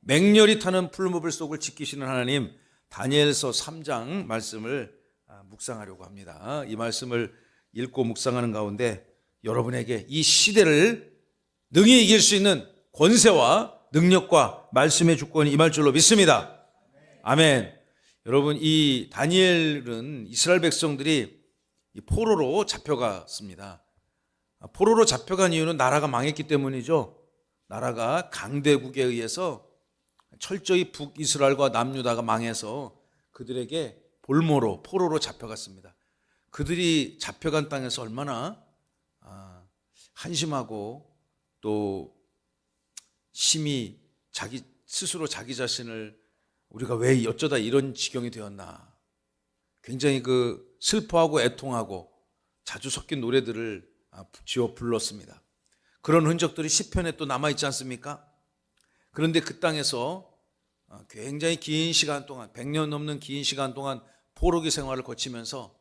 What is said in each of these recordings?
맹렬히 타는 풀무불 속을 지키시는 하나님, 다니엘서 3장 말씀을 묵상하려고 합니다. 이 말씀을 읽고 묵상하는 가운데 여러분에게 이 시대를 능히 이길 수 있는 권세와 능력과 말씀의 주권이 임할 줄로 믿습니다. 아멘. 여러분, 이 다니엘은 이스라엘 백성들이 포로로 잡혀갔습니다. 포로로 잡혀간 이유는 나라가 망했기 때문이죠. 나라가 강대국에 의해서 철저히 북이스라엘과 남유다가 망해서 그들에게 볼모로 포로로 잡혀갔습니다. 그들이 잡혀간 땅에서 얼마나 한심하고 또 심히 자기 스스로 자기 자신을 우리가 왜 어쩌다 이런 지경이 되었나, 굉장히 슬퍼하고 애통하고 자주 섞인 노래들을 지어 불렀습니다. 그런 흔적들이 시편에 또 남아있지 않습니까? 그런데 그 땅에서 굉장히 긴 시간 동안, 100년 넘는 긴 시간 동안 포로기 생활을 거치면서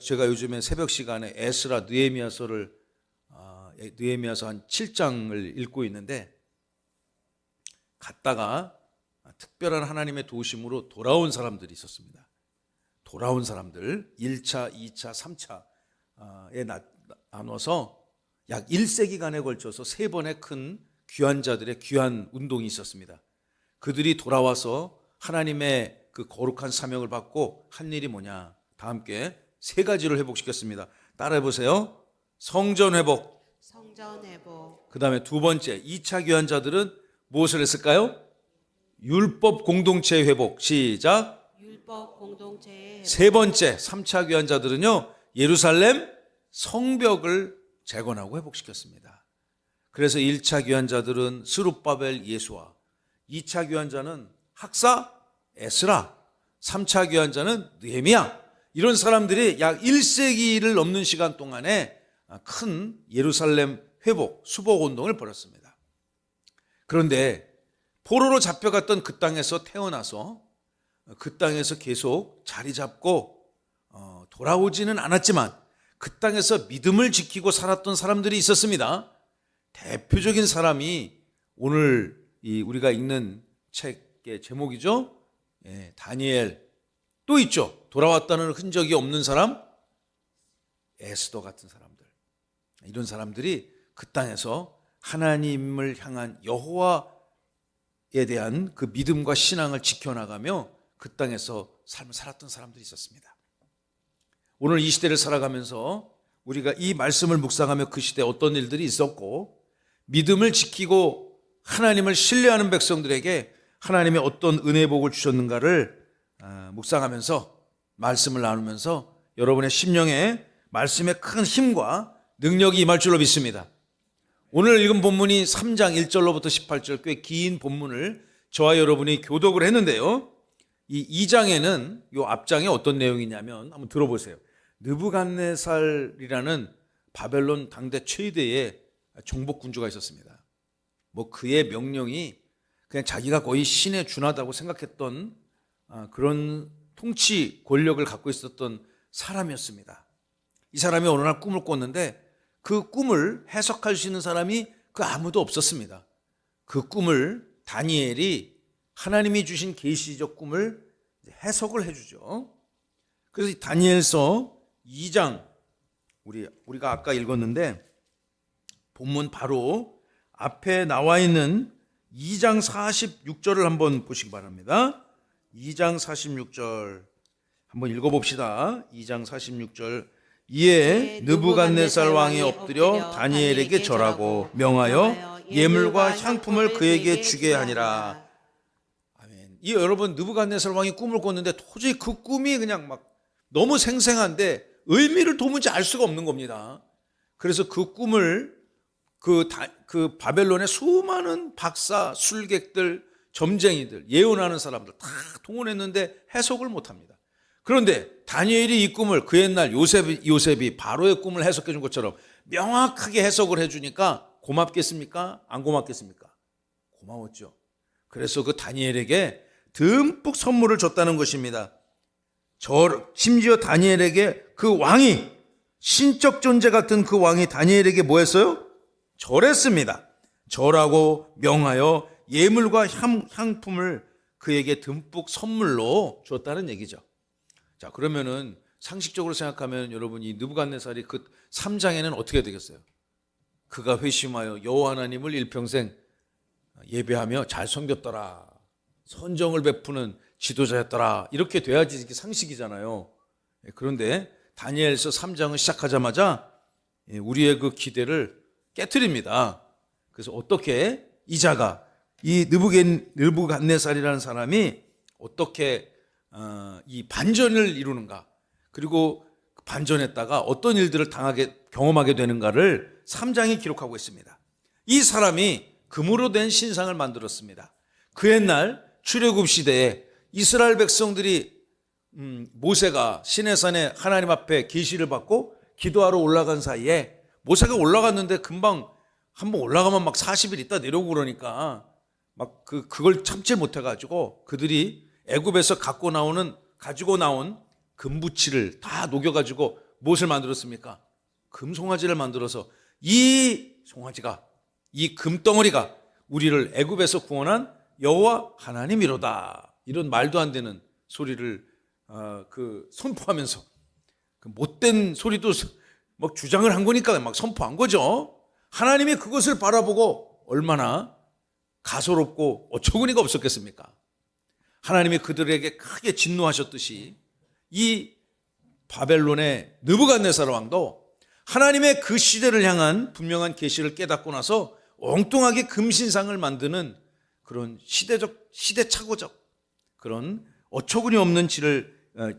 제가 요즘에 새벽 시간에 에스라 느헤미야서 한 7장을 읽고 있는데, 갔다가 특별한 하나님의 도우심으로 돌아온 사람들이 있었습니다. 돌아온 사람들 1차, 2차, 3차에 나눠서 약 1세기간에 걸쳐서 3번의 큰 귀한 자들의 귀한 운동이 있었습니다. 그들이 돌아와서 하나님의 그 거룩한 사명을 받고 한 일이 뭐냐, 다 함께 3가지를 회복시켰습니다. 따라해 보세요. 성전 회복. 그 다음에 2번째, 2차 귀한 자들은 무엇을 했을까요? 율법 공동체 회복. 시작. 율법 공동체 회복. 3번째, 3차 귀한 자들은요, 예루살렘 성벽을 재건하고 회복시켰습니다. 그래서 1차 귀한 자들은 스룹바벨 예수와, 2차 귀한 자는 학사 에스라, 3차 귀한 자는 느헤미야, 이런 사람들이 약 1세기를 넘는 시간 동안에 큰 예루살렘 회복, 수복 운동을 벌였습니다. 그런데 포로로 잡혀갔던 그 땅에서 태어나서 그 땅에서 계속 자리 잡고 돌아오지는 않았지만 그 땅에서 믿음을 지키고 살았던 사람들이 있었습니다. 대표적인 사람이 오늘 우리가 읽는 책의 제목이죠. 다니엘. 또 있죠. 돌아왔다는 흔적이 없는 사람, 에스더 같은 사람들. 이런 사람들이 그 땅에서 하나님을 향한 여호와에 대한 그 믿음과 신앙을 지켜나가며 그 땅에서 삶을 살았던 사람들이 있었습니다. 오늘 이 시대를 살아가면서 우리가 이 말씀을 묵상하며 그 시대에 어떤 일들이 있었고, 믿음을 지키고 하나님을 신뢰하는 백성들에게 하나님의 어떤 은혜의 복을 주셨는가를 묵상하면서, 말씀을 나누면서 여러분의 심령에 말씀의 큰 힘과 능력이 임할 줄로 믿습니다. 오늘 읽은 본문이 3장 1절로부터 18절, 꽤 긴 본문을 저와 여러분이 교독을 했는데요, 이 2장에는 이 앞장에 어떤 내용이냐면, 한번 들어보세요. 느부갓네살이라는 바벨론 당대 최대의 정복군주가 있었습니다. 그의 명령이 그냥 자기가 거의 신에 준하다고 생각했던 그런 통치 권력을 갖고 있었던 사람이었습니다. 이 사람이 어느 날 꿈을 꿨는데 그 꿈을 해석할 수 있는 사람이 아무도 없었습니다. 그 꿈을 다니엘이 하나님이 주신 계시적 꿈을 해석을 해주죠. 그래서 다니엘서 2장, 우리가 아까 읽었는데 본문 바로 앞에 나와 있는 2장 46절을 한번 보시기 바랍니다. 2장 46절 한번 읽어봅시다. 2장 46절. 이에 느부갓네살 왕이 엎드려 다니엘에게 절하고 명하여 예물과 향품을 그에게 주게 하니라. 아멘. 여러분, 느부갓네살 왕이 꿈을 꿨는데 도저히 그 꿈이 그냥 너무 생생한데 의미를 도무지 알 수가 없는 겁니다. 그래서 그 꿈을 그 바벨론의 수많은 박사, 술객들, 점쟁이들, 예언하는 사람들 다 동원했는데 해석을 못합니다. 그런데 다니엘이 이 꿈을 그 옛날 요셉이 바로의 꿈을 해석해 준 것처럼 명확하게 해석을 해주니까 고맙겠습니까? 안 고맙겠습니까? 고마웠죠. 그래서 그 다니엘에게 듬뿍 선물을 줬다는 것입니다. 심지어 다니엘에게 그 왕이, 신적 존재 같은 그 왕이 다니엘에게 뭐 했어요? 절했습니다. 절하고 명하여 예물과 향품을 그에게 듬뿍 선물로 주었다는 얘기죠. 자, 그러면은 상식적으로 생각하면 여러분 이 느부갓네살이 그 3장에는 어떻게 되겠어요? 그가 회심하여 여호와 하나님을 일평생 예배하며 잘 섬겼더라. 선정을 베푸는 지도자였더라. 이렇게 돼야지 이게 상식이잖아요. 그런데 다니엘서 3장을 시작하자마자 우리의 그 기대를 깨트립니다. 그래서 어떻게 이자가 이 느부갓네살이라는 사람이 어떻게 이 반전을 이루는가, 그리고 반전했다가 어떤 일들을 경험하게 되는가를 3장이 기록하고 있습니다. 이 사람이 금으로 된 신상을 만들었습니다. 그 옛날 출애굽 시대에 이스라엘 백성들이 모세가 시내산에 하나님 앞에 계시를 받고 기도하러 올라간 사이에 모세가 올라갔는데 금방 한번 올라가면 막 40일 있다 내려오고 그러니까 막 그걸 참지 못해가지고 그들이 애굽에서 가지고 나온 금부치를 다 녹여가지고 무엇을 만들었습니까? 금송아지를 만들어서 이 송아지가, 이 금덩어리가 우리를 애굽에서 구원한 여호와 하나님이로다, 이런 말도 안 되는 소리를 선포하면서 그 못된 소리도 막 주장을 한 거니까 막 선포한 거죠. 하나님이 그것을 바라보고 얼마나 가소롭고 어처구니가 없었겠습니까? 하나님이 그들에게 크게 진노하셨듯이 이 바벨론의 느부갓네살 왕도 하나님의 그 시대를 향한 분명한 계시를 깨닫고 나서 엉뚱하게 금신상을 만드는 그런 시대착오적 그런 어처구니 없는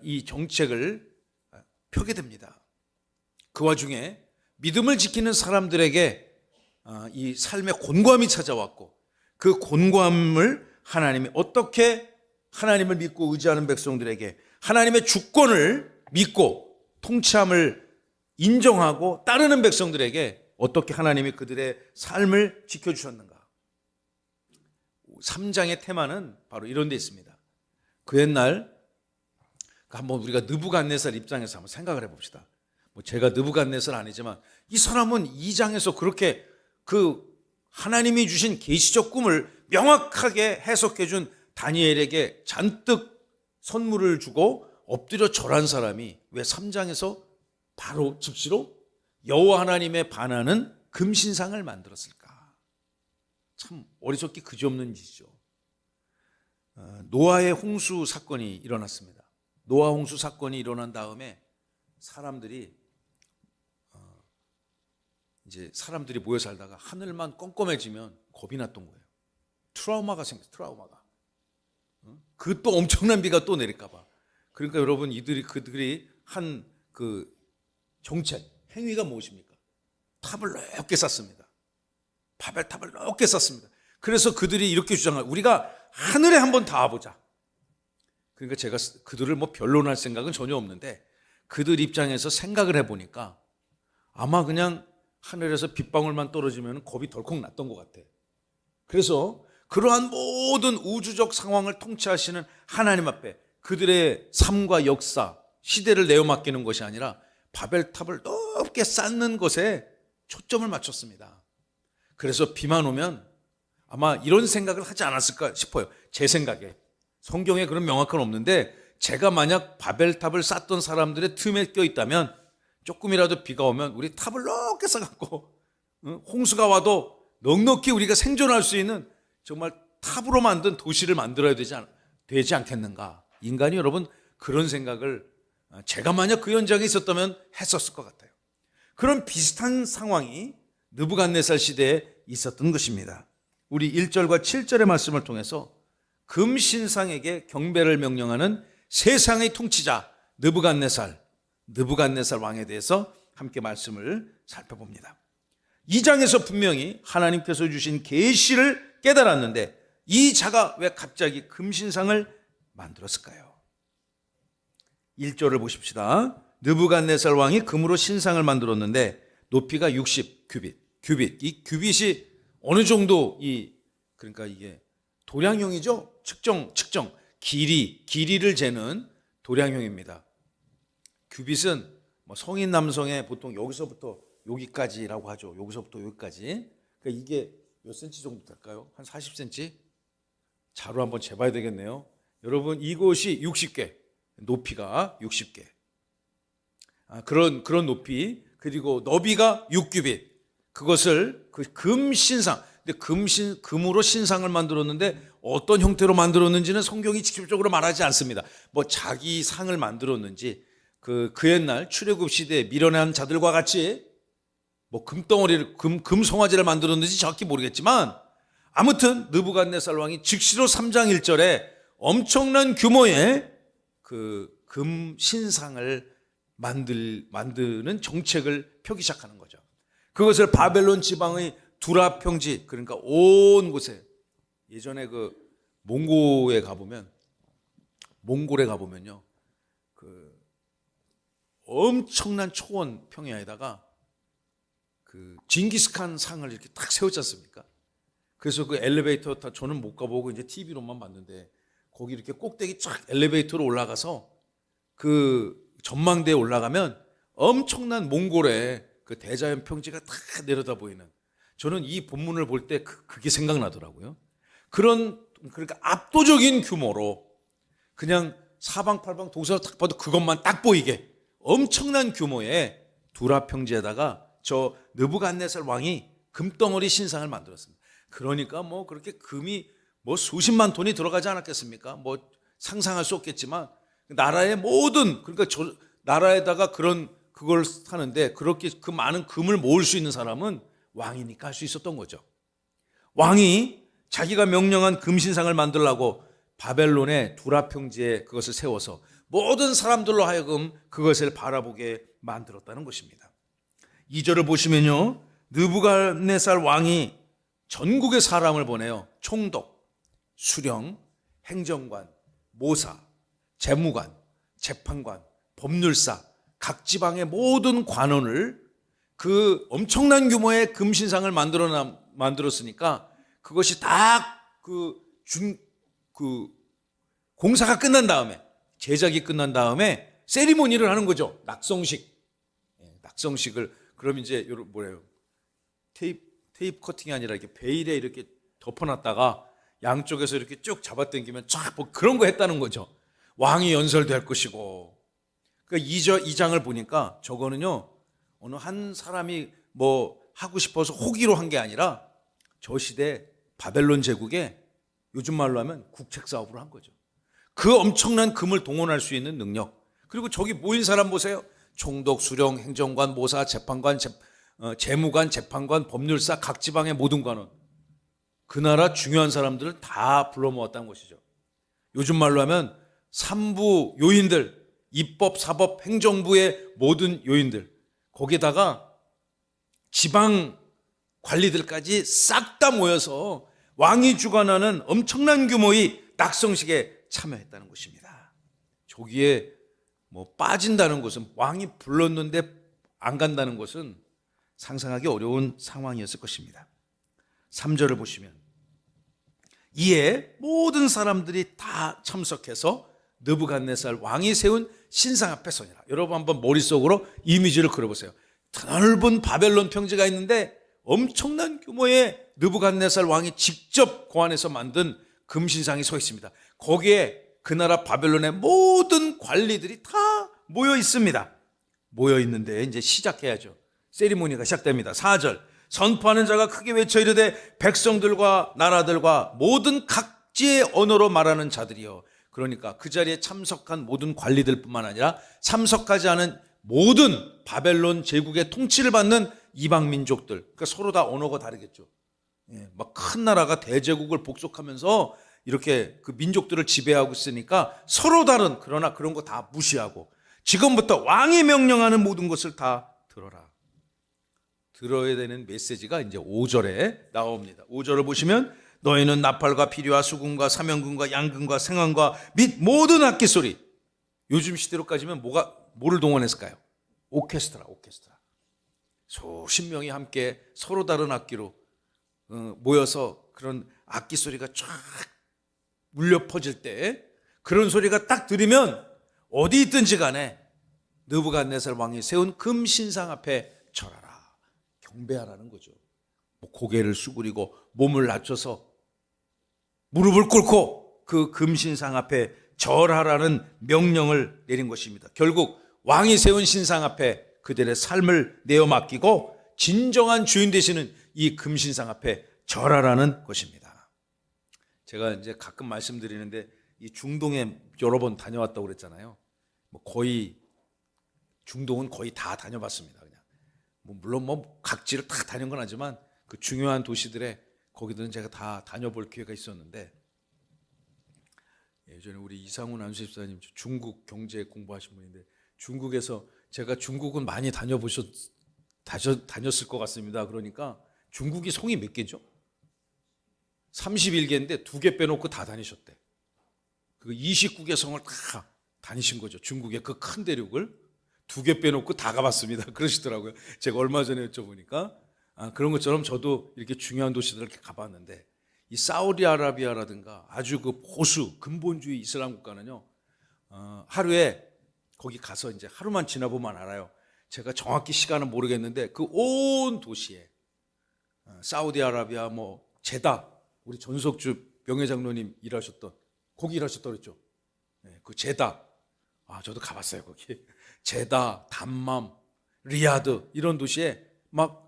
이 정책을 펴게 됩니다. 그 와중에 믿음을 지키는 사람들에게 이 삶의 곤고함이 찾아왔고, 그 곤고함을 하나님이 어떻게 하나님을 믿고 의지하는 백성들에게 하나님의 주권을 믿고 통치함을 인정하고 따르는 백성들에게 어떻게 하나님이 그들의 삶을 지켜주셨는가. 3장의 테마는 바로 이런 데 있습니다. 그 옛날 한번 우리가 느부갓네살 입장에서 한번 생각을 해봅시다. 제가 느부갓네살 아니지만 이 사람은 2장에서 그렇게 그 하나님이 주신 계시적 꿈을 명확하게 해석해 준 다니엘에게 잔뜩 선물을 주고 엎드려 절한 사람이 왜 3장에서 바로 즉시로 여호와 하나님에 반하는 금신상을 만들었을까? 참 어리석기 그지없는 짓이죠. 노아의 홍수 사건이 일어났습니다. 노아 홍수 사건이 일어난 다음에 사람들이 모여 살다가 하늘만 껌껌해지면 겁이 났던 거예요. 트라우마가 생겼어요. 트라우마가. 그 또 엄청난 비가 또 내릴까 봐. 그러니까 여러분 그들이 한 그 정책 행위가 무엇입니까? 탑을 높게 쌓습니다. 바벨탑을 높게 쌓습니다. 그래서 그들이 이렇게 주장해요. 우리가 하늘에 한번 닿아보자. 그러니까 제가 그들을 변론할 생각은 전혀 없는데 그들 입장에서 생각을 해보니까 아마 그냥 하늘에서 빗방울만 떨어지면 겁이 덜컥 났던 것 같아. 그래서 그러한 모든 우주적 상황을 통치하시는 하나님 앞에 그들의 삶과 역사, 시대를 내어 맡기는 것이 아니라 바벨탑을 높게 쌓는 것에 초점을 맞췄습니다. 그래서 비만 오면 아마 이런 생각을 하지 않았을까 싶어요. 제 생각에. 성경에 그런 명확한 없는데 제가 만약 바벨탑을 쌓던 사람들의 틈에 껴있다면 조금이라도 비가 오면 우리 탑을 높게 쌓아갖고 홍수가 와도 넉넉히 우리가 생존할 수 있는 정말 탑으로 만든 도시를 만들어야 되지 않겠는가. 인간이 여러분 그런 생각을 제가 만약 그 현장에 있었다면 했었을 것 같아요. 그런 비슷한 상황이 느부갓네살 시대에 있었던 것입니다. 우리 1절과 7절의 말씀을 통해서 금신상에게 경배를 명령하는 세상의 통치자 느부갓네살 왕에 대해서 함께 말씀을 살펴봅니다. 2장에서 분명히 하나님께서 주신 계시를 깨달았는데 이 자가 왜 갑자기 금신상을 만들었을까요? 1절을 보십시다. 느부갓네살 왕이 금으로 신상을 만들었는데 높이가 60 규빗. 이 규빗이 어느 정도 그러니까 이게 도량형이죠. 측정 길이를 재는 도량형입니다. 규빗은 성인 남성의 보통 여기서부터 여기까지라고 하죠. 여기서부터 여기까지. 그러니까 이게 몇 센치 정도 될까요? 한 40cm? 자로 한번 재봐야 되겠네요. 여러분, 이곳이 60개, 높이가 60개. 그런 높이, 그리고 너비가 6규빗. 그것을 그 금신상, 근데 금으로 신상을 만들었는데 어떤 형태로 만들었는지는 성경이 직접적으로 말하지 않습니다. 뭐 자기 상을 만들었는지, 그 옛날 출애굽 시대에 밀어낸 자들과 같이 뭐 금덩어리를, 금송아지를 만들었는지 정확히 모르겠지만, 아무튼 느부갓네살 왕이 즉시로 3장 1절에 엄청난 규모의 그 금신상을 만드는 정책을 펴기 시작하는 거죠. 그것을 바벨론 지방의 두라 평지, 그러니까 온 곳에, 예전에 그 몽골에 가보면요, 그 엄청난 초원 평야에다가 그 징기스칸 상을 이렇게 딱 세웠지 않습니까? 그래서 그 엘리베이터 다 저는 못 가보고 이제 TV로만 봤는데, 거기 이렇게 꼭대기 쫙 엘리베이터로 올라가서 그 전망대에 올라가면 엄청난 몽골의 그 대자연 평지가 다 내려다 보이는, 저는 이 본문을 볼 때 그게 생각나더라고요. 그러니까 압도적인 규모로 그냥 사방팔방 동서로 딱 봐도 그것만 딱 보이게 엄청난 규모의 두라 평지에다가 저 느부갓네살 왕이 금덩어리 신상을 만들었습니다. 그러니까 뭐 그렇게 금이 뭐 수십만 톤이 들어가지 않았겠습니까? 뭐 상상할 수 없겠지만 나라의 모든, 그러니까 저 나라에다가 그걸 하는데 그렇게 그 많은 금을 모을 수 있는 사람은 왕이니까 할 수 있었던 거죠. 왕이 자기가 명령한 금신상을 만들려고 바벨론의 두라 평지에 그것을 세워서 모든 사람들로 하여금 그것을 바라보게 만들었다는 것입니다. 2절을 보시면요, 느부갓네살 왕이 전국의 사람을 보내요. 총독, 수령, 행정관, 모사, 재무관, 재판관, 법률사, 각 지방의 모든 관원을 그 엄청난 규모의 금신상을 만들었으니까 그것이 딱 공사가 끝난 다음에, 제작이 끝난 다음에 세리머니를 하는 거죠. 낙성식을. 그럼 이제 뭐래요? 테이프 커팅이 아니라 이렇게 베일에 이렇게 덮어놨다가 양쪽에서 이렇게 쭉 잡아당기면 쫙 뭐 그런 거 했다는 거죠. 왕이 연설될 것이고. 그러니까 2장을 보니까 저거는요, 어느 한 사람이 뭐 하고 싶어서 호기로 한 게 아니라 저 시대 바벨론 제국에 요즘 말로 하면 국책 사업으로 한 거죠. 그 엄청난 금을 동원할 수 있는 능력. 그리고 저기 모인 사람 보세요. 총독, 수령, 행정관, 모사, 재판관, 재무관, 재판관, 법률사, 각 지방의 모든 관원. 그 나라 중요한 사람들을 다 불러 모았다는 것이죠. 요즘 말로 하면 삼부 요인들, 입법, 사법, 행정부의 모든 요인들, 거기다가 지방 관리들까지 싹 다 모여서 왕이 주관하는 엄청난 규모의 낙성식에 참여했다는 것입니다. 저기에 뭐 빠진다는 것은, 왕이 불렀는데 안 간다는 것은 상상하기 어려운 상황이었을 것입니다. 3절을 보시면, 이에 모든 사람들이 다 참석해서 느부갓네살 왕이 세운 신상 앞에 서니라. 여러분 한번 머릿속으로 이미지를 그려보세요. 넓은 바벨론 평지가 있는데 엄청난 규모의 느부갓네살 왕이 직접 고안해서 만든 금신상이 서 있습니다. 거기에 그 나라 바벨론의 모든 관리들이 다 모여 있습니다. 모여 있는데 이제 시작해야죠. 세리머니가 시작됩니다. 4절, 선포하는 자가 크게 외쳐 이르되 백성들과 나라들과 모든 각지의 언어로 말하는 자들이여. 그러니까 그 자리에 참석한 모든 관리들뿐만 아니라 참석하지 않은 모든 바벨론 제국의 통치를 받는 이방 민족들, 그러니까 서로 다 언어가 다르겠죠. 막 큰 나라가 대제국을 복속하면서 이렇게 그 민족들을 지배하고 있으니까 서로 다른, 그러나 그런 거 다 무시하고 지금부터 왕이 명령하는 모든 것을 다 들어라. 들어야 되는 메시지가 이제 5절에 나옵니다. 5절을 보시면, 너희는 나팔과 피리와 수금과 사명금과 양금과 생황과 및 모든 악기 소리. 요즘 시대로 따지면 뭐를 동원했을까요? 오케스트라. 수십 명이 함께 서로 다른 악기로 모여서 그런 악기 소리가 쫙 울려 퍼질 때, 그런 소리가 딱 들으면 어디 있든지 간에 느부갓네살 왕이 세운 금신상 앞에 절하라, 경배하라는 거죠. 뭐 고개를 수그리고 몸을 낮춰서 무릎을 꿇고 그 금신상 앞에 절하라는 명령을 내린 것입니다. 결국 왕이 세운 신상 앞에 그들의 삶을 내어 맡기고 진정한 주인 되시는 이 금신상 앞에 절하라는 것입니다. 제가 이제 가끔 말씀드리는데 이 중동에 여러 번 다녀왔다고 그랬잖아요. 뭐 거의 중동은 거의 다 다녀봤습니다. 그냥 물론 각지를 다 다닌 건 아니지만 그 중요한 도시들에 거기들은 제가 다 다녀볼 기회가 있었는데, 예전에 우리 이상훈 안수집사님 중국 경제 공부하신 분인데, 중국에서 제가 중국은 많이 다녔을 것 같습니다. 그러니까 중국이 성이 몇 개죠? 31개인데 2개 빼놓고 다 다니셨대. 그 29개 성을 다 다니신 거죠. 중국의 그 큰 대륙을 2개 빼놓고 다 가봤습니다. 그러시더라고요. 제가 얼마 전에 여쭤보니까 그런 것처럼 저도 이렇게 중요한 도시들을 이렇게 가봤는데, 이 사우디아라비아라든가 아주 그 보수 근본주의 이슬람 국가는요, 하루에 거기 가서 이제 하루만 지나보면 알아요. 제가 정확히 시간은 모르겠는데 그 온 도시에 사우디아라비아 뭐 제다, 우리 전석주 명예장로님 일하셨던 거기 일하셨다고 그랬죠. 네, 그 제다, 저도 가봤어요. 거기 제다, 담맘, 리야드 이런 도시에 막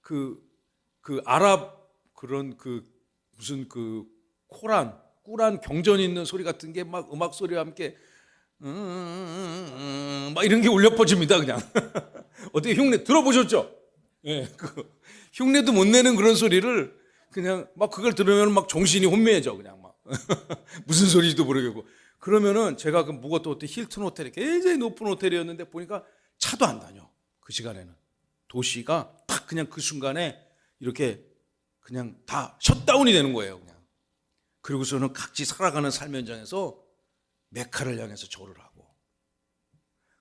그 아랍 그런 그 무슨 그 꾸란 경전 있는 소리 같은 게 막 음악 소리와 함께 막 이런 게 울려 퍼집니다. 그냥 어떻게 흉내 들어보셨죠? 예, 그 흉내도 못 내는 그런 소리를 그냥 막 그걸 들으면 막 정신이 혼미해져. 그냥 막 무슨 소리인지도 모르겠고. 그러면은 제가 그 묵었던 호텔 힐튼 호텔이 굉장히 높은 호텔이었는데 보니까 차도 안 다녀. 그 시간에는 도시가 딱 그냥 그 순간에 이렇게 그냥 다 셧다운이 되는 거예요. 그냥. 그리고서는 각지 살아가는 삶 현장에서 메카를 향해서 절을 하고,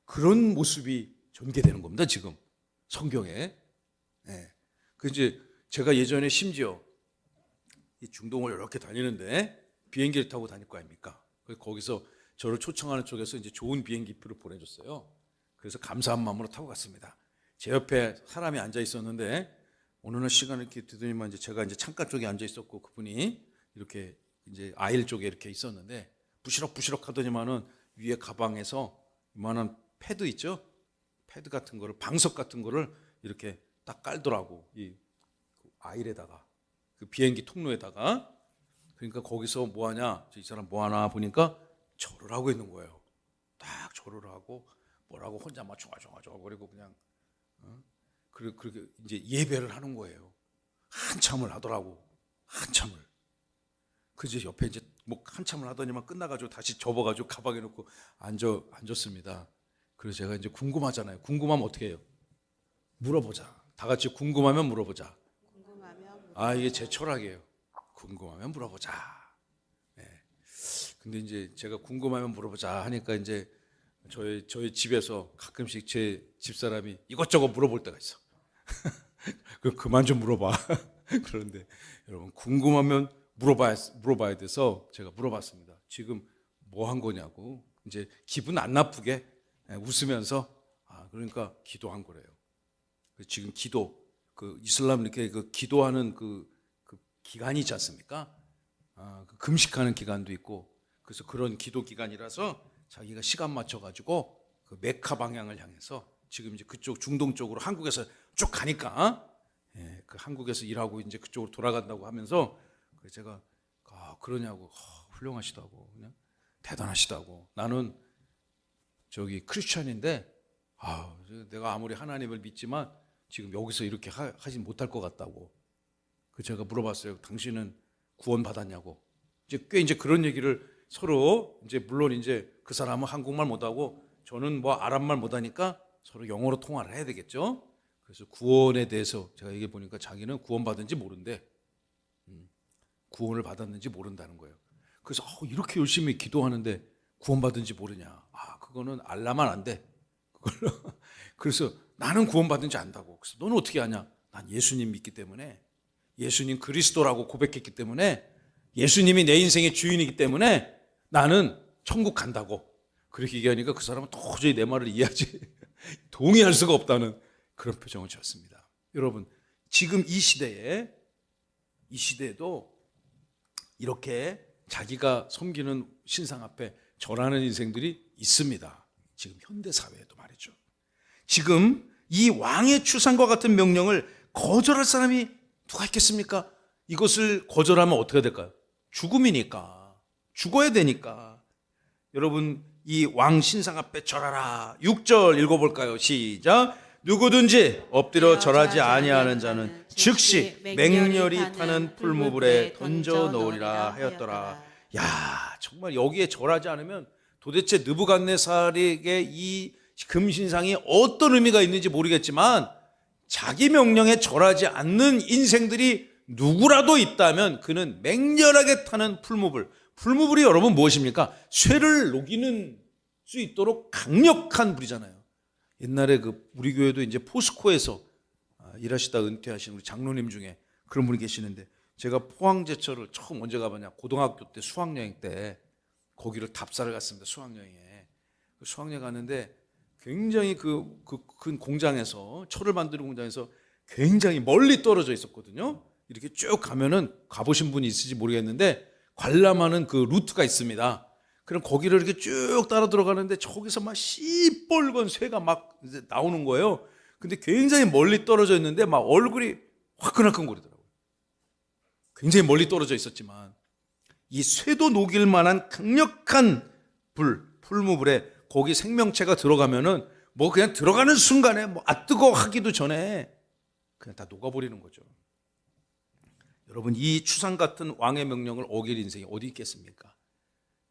그런 모습이 전개되는 겁니다. 지금 성경에. 네. 그 이제 제가 예전에 심지어 이 중동을 이렇게 다니는데 비행기를 타고 다닐 거 아닙니까? 거기서 저를 초청하는 쪽에서 이제 좋은 비행기표를 보내줬어요. 그래서 감사한 마음으로 타고 갔습니다. 제 옆에 사람이 앉아 있었는데 어느 날 시간을 이렇게 되더니만 이제 제가 이제 창가 쪽에 앉아 있었고 그분이 이렇게 이제 아일 쪽에 이렇게 있었는데 부시럭부시럭 하더니만은 위에 가방에서 이만한 패드 있죠? 패드 같은 거를, 방석 같은 거를 이렇게 딱 깔더라고. 이 아일에다가, 그 비행기 통로에다가. 그러니까 거기서 뭐 하냐, 이 사람 뭐 하나 보니까 절을 하고 있는 거예요. 딱 절을 하고 뭐라고 혼자 막 중얼중얼거리고 그냥 그렇게 이제 예배를 하는 거예요. 한참을 하더라고. 한참을. 그 이제 옆에 이제 뭐 한참을 하더니만 끝나가지고 다시 접어가지고 가방에 넣고 앉았습니다. 그래서 제가 이제 궁금하잖아요. 궁금하면 어떻게 해요? 물어보자. 다 같이 궁금하면 물어보자. 이게 제 철학이에요. 궁금하면 물어보자. 네. 근데 이제 제가 궁금하면 물어보자 하니까 이제 저희 집에서 가끔씩 제 집사람이 이것저것 물어볼 때가 있어. 그만 좀 물어봐. 그런데 여러분, 궁금하면 물어봐야 돼서 제가 물어봤습니다. 지금 뭐 한 거냐고. 이제 기분 안 나쁘게 웃으면서 그러니까 기도한 거래요. 지금 기도, 그 이슬람 이렇게 그 기도하는 그 기간이 있지 않습니까? 그 금식하는 기간도 있고, 그래서 그런 기도 기간이라서 자기가 시간 맞춰가지고 그 메카 방향을 향해서 지금 이제 그쪽 중동 쪽으로 한국에서 쭉 가니까 그 한국에서 일하고 이제 그쪽으로 돌아간다고 하면서 그래서 제가 그러냐고, 훌륭하시다고, 그냥 대단하시다고. 나는 저기 크리스천인데 내가 아무리 하나님을 믿지만 지금 여기서 이렇게 하진 못할 것 같다고. 그 제가 물어봤어요. 당신은 구원 받았냐고. 이제 그런 얘기를 서로, 이제 물론 이제 그 사람은 한국말 못하고 저는 뭐 아랍말 못하니까 서로 영어로 통화를 해야 되겠죠. 그래서 구원에 대해서 제가 얘기해 보니까 자기는 구원 받은지 모른대. 구원을 받았는지 모른다는 거예요. 그래서 이렇게 열심히 기도하는데 구원 받은지 모르냐. 그거는 알라만 안 돼. 그래서 나는 구원 받은지 안다고. 그래서 너는 어떻게 아냐? 난 예수님 믿기 때문에, 예수님 그리스도라고 고백했기 때문에, 예수님이 내 인생의 주인이기 때문에 나는 천국 간다고. 그렇게 얘기하니까 그 사람은 도저히 내 말을 이해하지 동의할 수가 없다는 그런 표정을 지었습니다. 여러분, 지금 이 시대에 이 시대에도 이렇게 자기가 섬기는 신상 앞에 절하는 인생들이 있습니다. 지금 현대 사회에도 말이죠. 지금 이 왕의 추상과 같은 명령을 거절할 사람이 누가 있겠습니까? 이것을 거절하면 어떻게 될까요? 죽음이니까. 죽어야 되니까. 여러분, 이 왕 신상 앞에 절하라. 6절 읽어볼까요? 시작. 누구든지 엎드려 절하지 아니하는 자는 즉시 맹렬히 타는 풀무불에 던져 넣으리라 하였더라. 야, 정말 여기에 절하지 않으면 도대체 느부갓네살에게 이 금신상이 어떤 의미가 있는지 모르겠지만 자기 명령에 절하지 않는 인생들이 누구라도 있다면 그는 맹렬하게 타는 풀무불. 풀무불이 여러분 무엇입니까? 쇠를 녹이는 수 있도록 강력한 불이잖아요. 옛날에 우리 교회도 이제 포스코에서 일하시다 은퇴하신 우리 장로님 중에 그런 분이 계시는데, 제가 포항제철을 처음 언제 가봤냐, 고등학교 때 수학여행 때 거기를 답사를 갔습니다. 수학여행에. 수학여행 갔는데 굉장히 큰 공장에서, 철을 만드는 공장에서 굉장히 멀리 떨어져 있었거든요. 이렇게 쭉 가면은, 가보신 분이 있을지 모르겠는데 관람하는 그 루트가 있습니다. 그럼 거기를 이렇게 쭉 따라 들어가는데 저기서 막 시뻘건 쇠가 막 이제 나오는 거예요. 근데 굉장히 멀리 떨어져 있는데 막 얼굴이 화끈화끈거리더라고요. 굉장히 멀리 떨어져 있었지만 이 쇠도 녹일 만한 강력한 풀무불에 거기 생명체가 들어가면은 뭐 그냥 들어가는 순간에 뭐 뜨거 하기도 전에 그냥 다 녹아버리는 거죠. 여러분, 이 추상 같은 왕의 명령을 어길 인생이 어디 있겠습니까?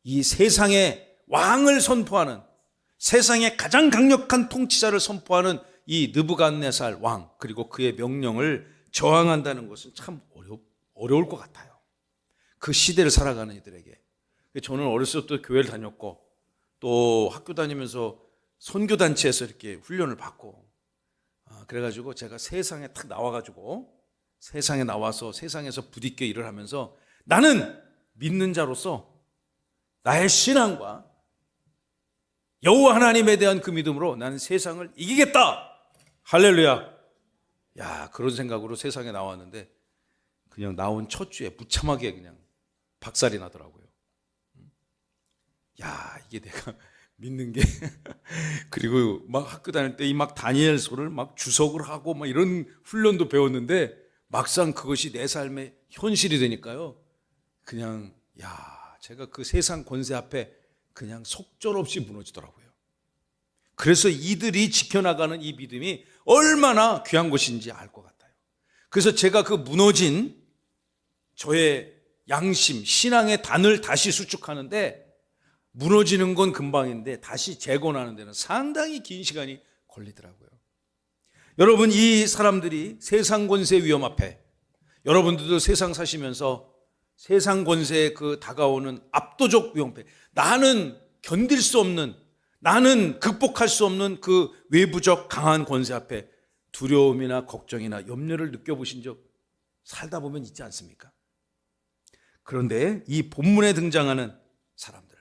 이 세상의 왕을 선포하는, 세상의 가장 강력한 통치자를 선포하는 이 느부갓네살 왕, 그리고 그의 명령을 저항한다는 것은 참 어려울 것 같아요. 그 시대를 살아가는 이들에게. 저는 어렸을 때 교회를 다녔고 또 학교 다니면서 선교단체에서 이렇게 훈련을 받고, 그래가지고 제가 세상에 탁 나와가지고 세상에 나와서 세상에서 부딪혀 일을 하면서 나는 믿는 자로서 나의 신앙과 여호와 하나님에 대한 그 믿음으로 나는 세상을 이기겠다. 할렐루야. 야, 그런 생각으로 세상에 나왔는데 그냥 나온 첫 주에 무참하게 그냥 박살이 나더라고요. 야, 이게 내가 믿는 게 그리고 막 학교 다닐 때 이 막 다니엘서를 막 주석을 하고 막 이런 훈련도 배웠는데 막상 그것이 내 삶의 현실이 되니까요. 그냥 제가 그 세상 권세 앞에 그냥 속절없이 무너지더라고요. 그래서 이들이 지켜나가는 이 믿음이 얼마나 귀한 것인지 알 것 같아요. 그래서 제가 그 무너진 저의 양심, 신앙의 단을 다시 수축하는데, 무너지는 건 금방인데 다시 재건하는 데는 상당히 긴 시간이 걸리더라고요. 여러분, 이 사람들이 세상 권세 위험 앞에, 여러분들도 세상 사시면서 세상 권세에 그 다가오는 압도적 위험패, 나는 견딜 수 없는, 나는 극복할 수 없는 그 외부적 강한 권세 앞에 두려움이나 걱정이나 염려를 느껴보신 적 살다 보면 있지 않습니까? 그런데 이 본문에 등장하는 사람들,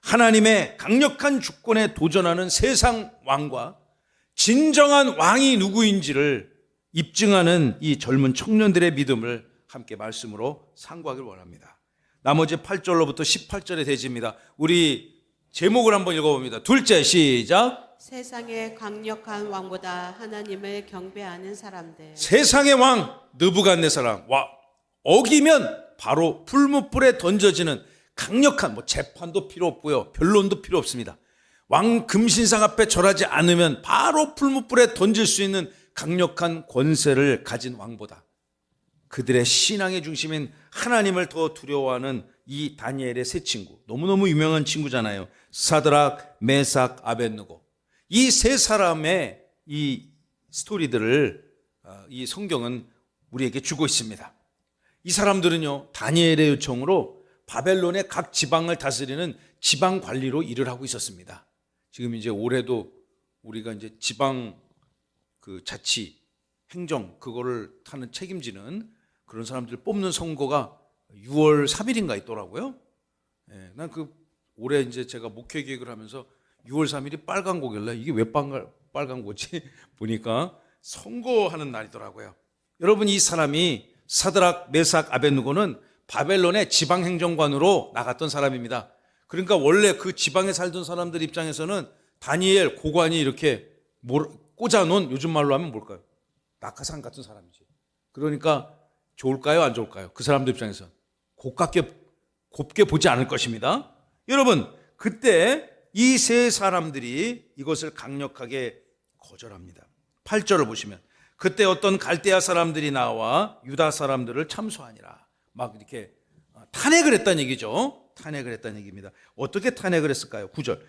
하나님의 강력한 주권에 도전하는 세상 왕과 진정한 왕이 누구인지를 입증하는 이 젊은 청년들의 믿음을 함께 말씀으로 상고하기를 원합니다. 나머지 8절로부터 18절의 대지입니다. 우리 제목을 한번 읽어봅니다. 둘째, 시작. 세상의 강력한 왕보다 하나님을 경배하는 사람들. 세상의 왕 느부갓네살 왕, 어기면 바로 풀무불에 던져지는 강력한, 재판도 필요 없고요, 변론도 필요 없습니다. 왕 금신상 앞에 절하지 않으면 바로 풀무불에 던질 수 있는 강력한 권세를 가진 왕보다 그들의 신앙의 중심인 하나님을 더 두려워하는 이 다니엘의 세 친구, 너무너무 유명한 친구잖아요. 사드락, 메삭, 아벳느고. 이 세 사람의 이 스토리들을 이 성경은 우리에게 주고 있습니다. 이 사람들은요, 다니엘의 요청으로 바벨론의 각 지방을 다스리는 지방 관리로 일을 하고 있었습니다. 지금 이제 올해도 우리가 이제 지방 그 자치, 행정, 그거를 타는 책임지는 그런 사람들 뽑는 선거가 6월 3일인가 있더라고요. 난 올해 이제 제가 목회 기획을 하면서 6월 3일이 빨간 거길래 이게 왜 빨간 거지? 보니까 선거하는 날이더라고요. 여러분, 이 사람이 사드락, 메삭, 아벳느고는 바벨론의 지방행정관으로 나갔던 사람입니다. 그러니까 원래 그 지방에 살던 사람들 입장에서는 다니엘 고관이 이렇게 꽂아놓은, 요즘 말로 하면 뭘까요? 낙하산 같은 사람이지. 그러니까 좋을까요, 안 좋을까요? 그 사람들 입장에서 곱게 보지 않을 것입니다. 여러분, 그때 이 세 사람들이 이것을 강력하게 거절합니다. 8절을 보시면, 그때 어떤 갈대아 사람들이 나와 유다 사람들을 참소하니라. 막 이렇게 탄핵을 했다는 얘기죠. 탄핵을 했다는 얘기입니다. 어떻게 탄핵을 했을까요? 9절.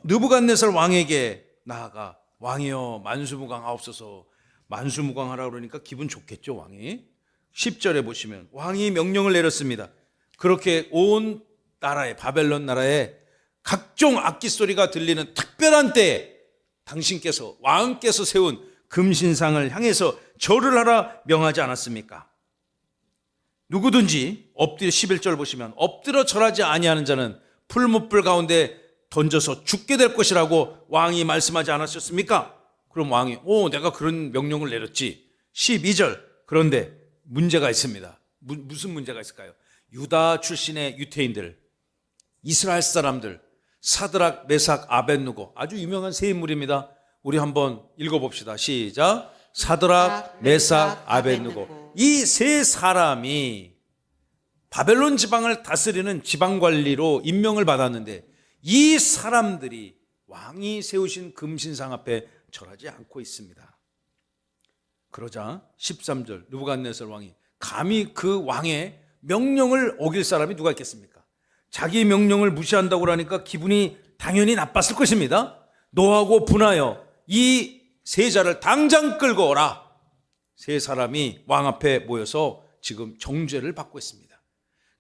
느부갓네살 왕에게 나아가, 왕이여 만수무강하옵소서. 만수무강하라 그러니까 기분 좋겠죠, 왕이. 10절에 보시면 왕이 명령을 내렸습니다. 그렇게 온 나라에, 바벨론 나라에 각종 악기 소리가 들리는 특별한 때에 당신께서, 왕께서 세운 금신상을 향해서 절을 하라 명하지 않았습니까? 누구든지 엎드려, 11절 보시면 엎드려 절하지 아니하는 자는 풀무불 가운데 던져서 죽게 될 것이라고 왕이 말씀하지 않았었습니까? 그럼 왕이 내가 그런 명령을 내렸지. 12절. 그런데 문제가 있습니다. 무슨 문제가 있을까요? 유다 출신의 유태인들, 이스라엘 사람들, 사드락, 메삭, 아벳느고, 아주 유명한 세 인물입니다. 우리 한번 읽어봅시다. 시작. 사드락, 메삭, 아벳느고. 이 세 사람이 바벨론 지방을 다스리는 지방관리로 임명을 받았는데, 이 사람들이 왕이 세우신 금신상 앞에 절하지 않고 있습니다. 그러자 13절, 느부갓네살 왕이 감히 그 왕의 명령을 어길 사람이 누가 있겠습니까? 자기 명령을 무시한다고 하니까 기분이 당연히 나빴을 것입니다. 노하고 분하여 이 세자를 당장 끌고 오라. 세 사람이 왕 앞에 모여서 지금 정죄를 받고 있습니다.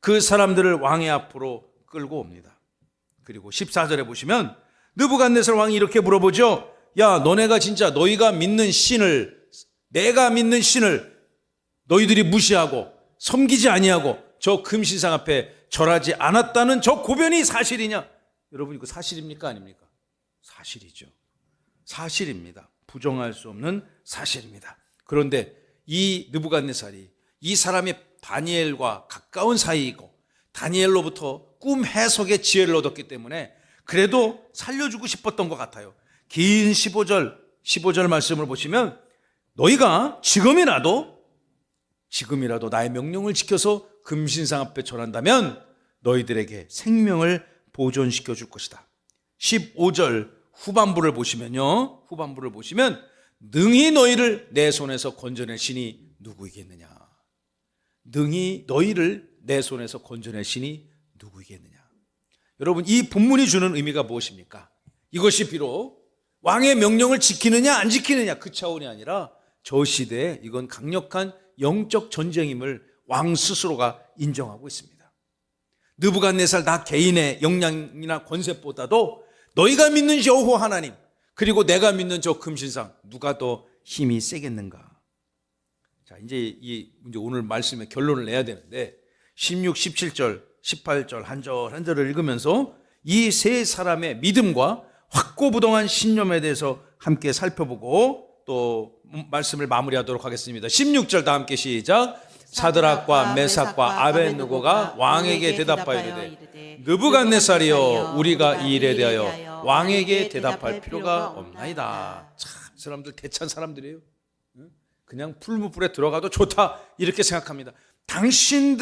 그 사람들을 왕의 앞으로 끌고 옵니다. 그리고 14절에 보시면 느부갓네살 왕이 이렇게 물어보죠. 야, 너네가 진짜 너희가 믿는 신을, 내가 믿는 신을 너희들이 무시하고 섬기지 아니하고 저 금신상 앞에 절하지 않았다는 저 고변이 사실이냐? 여러분, 이거 사실입니까, 아닙니까? 사실이죠. 사실입니다. 부정할 수 없는 사실입니다. 그런데 이 느부갓네살이 이 사람이 다니엘과 가까운 사이이고 다니엘로부터 꿈 해석의 지혜를 얻었기 때문에 그래도 살려주고 싶었던 것 같아요. 긴 15절 말씀을 보시면 너희가 지금이라도 나의 명령을 지켜서 금신상 앞에 절한다면 너희들에게 생명을 보존시켜 줄 것이다. 15절 후반부를 보시면 능히 너희를 내 손에서 건져낼 신이 누구이겠느냐. 능히 너희를 내 손에서 건져낼 신이 누구이겠느냐. 여러분, 이 본문이 주는 의미가 무엇입니까? 이것이 비록 왕의 명령을 지키느냐 안 지키느냐 그 차원이 아니라 저 시대에 이건 강력한 영적 전쟁임을 왕 스스로가 인정하고 있습니다. 느부갓네살 나 개인의 역량이나 권세보다도 너희가 믿는 여호와 하나님, 그리고 내가 믿는 저 금신상, 누가 더 힘이 세겠는가? 자, 이제 오늘 말씀의 결론을 내야 되는데 16, 17절, 18절 한 절 한 절을 읽으면서 이 세 사람의 믿음과 확고부동한 신념에 대해서 함께 살펴보고 또 말씀을 마무리하도록 하겠습니다. 16절 다 함께 시작. 사드락과 메삭과 아벳느고가 왕에게 대답하여 이르되 느부갓네살이여, 우리가 이 일에 대하여 왕에게 대답할 필요가 없나이다. 참, 이 사람들 대찬 사람들이에요. 그냥 풀무불에 들어가도 좋다 이렇게 생각합니다. 당신이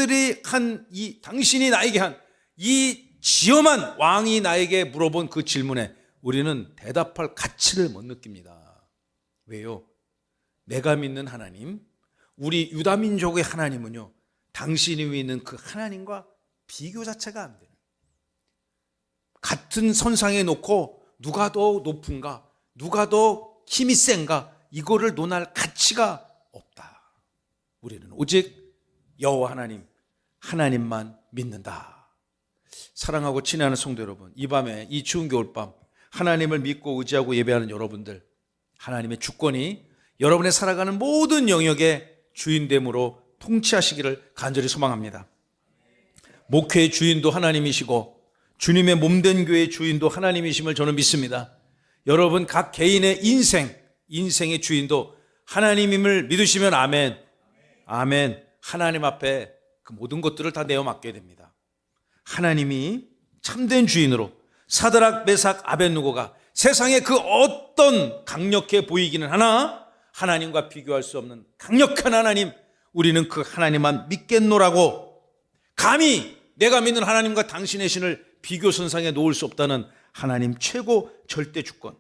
나에게 한 이 지엄한 왕이 나에게 물어본 그 질문에 우리는 대답할 가치를 못 느낍니다. 왜요? 내가 믿는 하나님, 우리 유다민족의 하나님은요, 당신이 믿는 그 하나님과 비교 자체가 안 되는, 같은 선상에 놓고 누가 더 높은가, 누가 더 힘이 센가, 이거를 논할 가치가 없다. 우리는 오직 여호와 하나님만 믿는다. 사랑하고 친애하는 성도 여러분, 이 밤에, 이 추운 겨울밤 하나님을 믿고 의지하고 예배하는 여러분들, 하나님의 주권이 여러분의 살아가는 모든 영역의 주인됨으로 통치하시기를 간절히 소망합니다. 목회의 주인도 하나님이시고 주님의 몸된 교회의 주인도 하나님이심을 저는 믿습니다. 여러분 각 개인의 인생의 주인도 하나님임을 믿으시면 아멘. 아멘. 하나님 앞에 그 모든 것들을 다 내어 맡겨야 됩니다. 하나님이 참된 주인으로 사드락, 메삭, 아벳느고가 세상에 그 어떤 강력해 보이기는 하나 하나님과 비교할 수 없는 강력한 하나님, 우리는 그 하나님만 믿겠노라고 감히 내가 믿는 하나님과 당신의 신을 비교선상에 놓을 수 없다는 하나님 최고 절대 주권,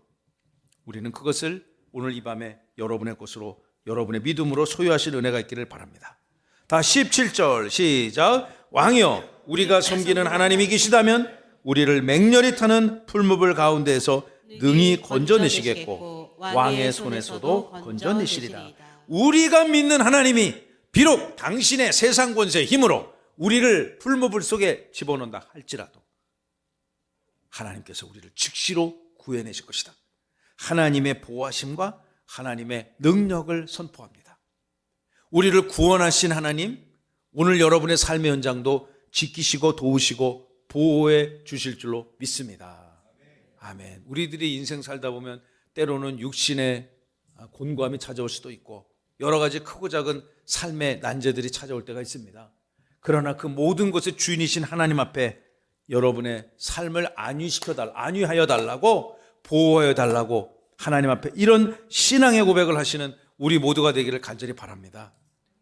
우리는 그것을 오늘 이 밤에 여러분의 것으로 여러분의 믿음으로 소유하실 은혜가 있기를 바랍니다. 다 17절 시작. 왕이여 우리가 섬기는 하나님이 계시다면 우리를 맹렬히 타는 풀무불 가운데에서 능히 건져내시겠고 왕의 손에서도 건져내시리라. 우리가 믿는 하나님이 비록 당신의 세상 권세의 힘으로 우리를 풀무불 속에 집어넣는다 할지라도 하나님께서 우리를 즉시로 구해내실 것이다. 하나님의 보호하심과 하나님의 능력을 선포합니다. 우리를 구원하신 하나님, 오늘 여러분의 삶의 현장도 지키시고 도우시고 보호해 주실 줄로 믿습니다. 아멘. 우리들이 인생 살다 보면 때로는 육신의 곤고함이 찾아올 수도 있고 여러 가지 크고 작은 삶의 난제들이 찾아올 때가 있습니다. 그러나 그 모든 것의 주인이신 하나님 앞에 여러분의 삶을 안위하여 달라고, 보호하여 달라고 하나님 앞에 이런 신앙의 고백을 하시는 우리 모두가 되기를 간절히 바랍니다.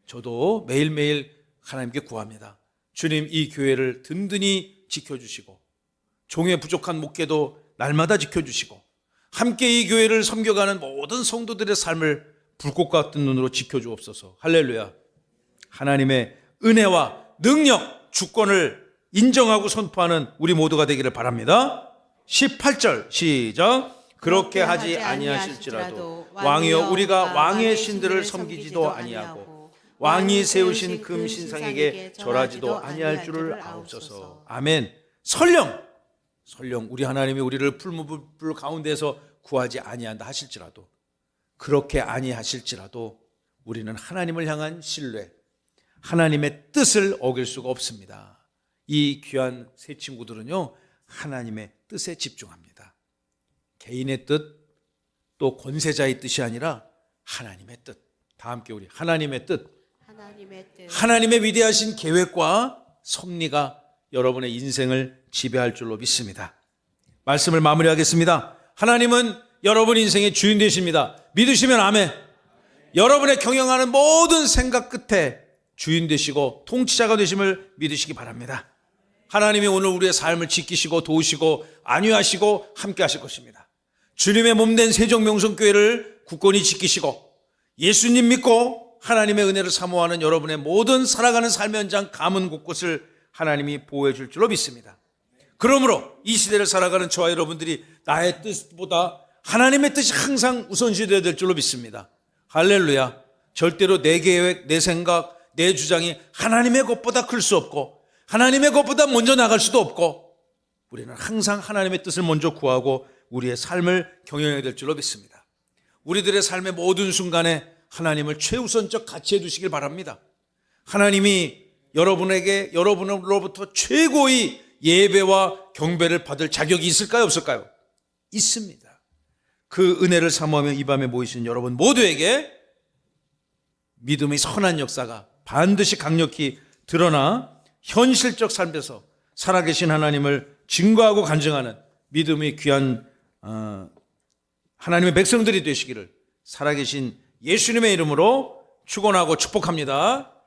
저도 매일매일 하나님께 구합니다. 주님, 이 교회를 든든히 지켜주시고 종의 부족한 목회도 날마다 지켜주시고 함께 이 교회를 섬겨가는 모든 성도들의 삶을 불꽃 같은 눈으로 지켜주옵소서. 할렐루야. 하나님의 은혜와 능력, 주권을 인정하고 선포하는 우리 모두가 되기를 바랍니다. 18절 시작. 그렇게 하지 아니하실지라도 왕이여 우리가 왕의 신들을 섬기지도 아니하고 왕이 세우신 금 신상에게 절하지도 아니할 줄을 아옵소서. 아멘. 설령 우리 하나님이 우리를 풀무불 가운데서 구하지 아니한다 하실지라도, 그렇게 아니하실지라도 우리는 하나님을 향한 신뢰, 하나님의 뜻을 어길 수가 없습니다. 이 귀한 세 친구들은요, 하나님의 뜻에 집중합니다. 개인의 뜻, 또 권세자의 뜻이 아니라 하나님의 뜻. 다 함께 우리 하나님의 뜻, 하나님의 위대하신 계획과 섭리가 여러분의 인생을 지배할 줄로 믿습니다. 말씀을 마무리하겠습니다. 하나님은 여러분 인생의 주인 되십니다. 믿으시면 아멘. 여러분의 경영하는 모든 생각 끝에 주인 되시고 통치자가 되심을 믿으시기 바랍니다. 하나님이 오늘 우리의 삶을 지키시고 도우시고 안위하시고 함께 하실 것입니다. 주님의 몸된 세종명성교회를 굳건히 지키시고 예수님 믿고 하나님의 은혜를 사모하는 여러분의 모든 살아가는 삶의 현장 가문 곳곳을 하나님이 보호해 줄 줄로 믿습니다. 그러므로 이 시대를 살아가는 저와 여러분들이 나의 뜻보다 하나님의 뜻이 항상 우선시되어야 될 줄로 믿습니다. 할렐루야. 절대로 내 계획, 내 생각, 내 주장이 하나님의 것보다 클 수 없고 하나님의 것보다 먼저 나갈 수도 없고 우리는 항상 하나님의 뜻을 먼저 구하고 우리의 삶을 경영해야 될 줄로 믿습니다. 우리들의 삶의 모든 순간에 하나님을 최우선적 가치해 두시길 바랍니다. 하나님이 여러분으로부터 최고의 예배와 경배를 받을 자격이 있을까요? 없을까요? 있습니다. 그 은혜를 사모하며 이 밤에 모이신 여러분 모두에게 믿음의 선한 역사가 반드시 강력히 드러나 현실적 삶에서 살아계신 하나님을 증거하고 간증하는 믿음의 귀한 하나님의 백성들이 되시기를 살아계신 예수님의 이름으로 축원하고 축복합니다.